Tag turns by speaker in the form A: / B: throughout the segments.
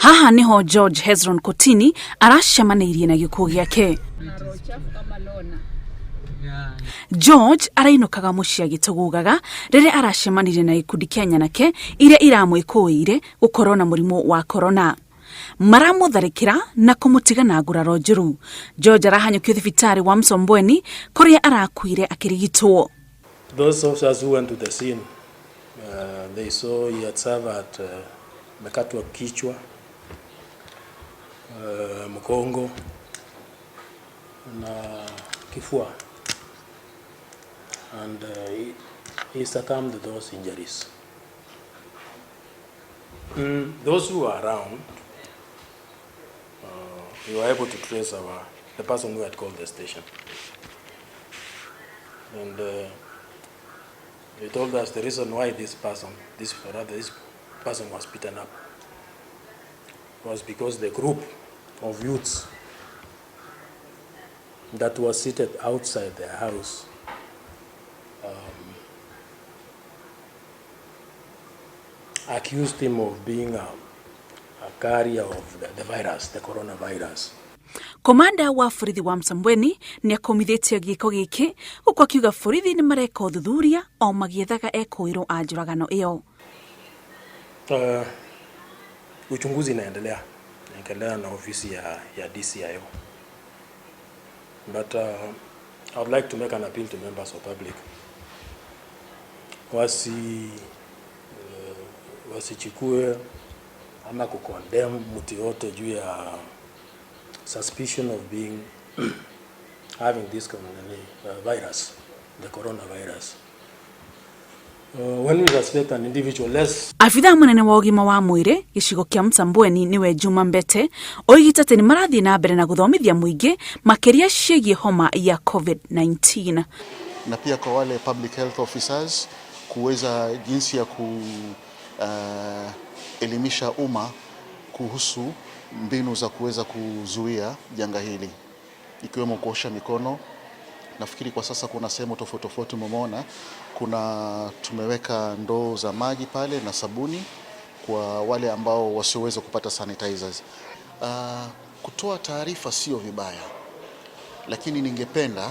A: Haha niho George Hezron Kotini aracemanirie na gikuo giake. George arainukaga mucii agitugugaga rire aracemanirie na gikundi kia nyanake iria iramwiciriirie gukorwo na murimu wa corona. Maramutharikira na kumutiga na nguraro njuru. George arahanyukio thibitari wa Msombweni kuria arakuire akirigitwo.
B: Those officers who went to the scene, they saw he had suffered mekatwa kichwa, mkongo na kifua, and he succumbed to those injuries. Those who were around, we were able to trace the person who had called the station, and they told us the reason why this person was beaten up was because the group of youths that was seated outside their house accused him of being a carrier of the virus, the coronavirus.
A: Komanda wa borithi wa Msombweni ni akomithitie giko giki uko akiuga borithi ni mareka uthuthuria o magiethaga ekuirwo a njuragano iyo.
B: Uchunguzi inaendelea na ofisi ya DCIO. But I would like to make an appeal to members of public. Wasichukue ama kukondem mtu yote juu ya suspicion of being having this virus, the coronavirus. When we suspect an individual,
A: afitha munene wa ugima wa mwiri gicigo kia Msombweni niwe Juma Mbete oigite ati ni marathie na mbere na guthomithia muingi makiria ciĩgie homa ya COVID-19
C: na pia kwa wale public health officers kuweza jinsi ya elimisha umma kuhusu mbinu za kuweza kuzuia janga hili, ikiwemo kuosha mikono. Nafikiri kwa sasa kuna sehemu tofauti umeona tumeweka ndoo za maji pale na sabuni kwa wale ambao wasioweza kupata sanitizers. Kutoa taarifa sio vibaya, lakini ningependa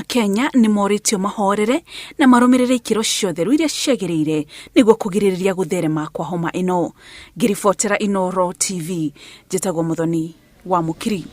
A: Kenya ni moritio mahorere na marumirire ikiro ciothe iria ciagiriire niguo kugiririria gutherema kwa homa ino. Ngiribotera Inooro TV, njitagwo Muthoni wa Mukiri.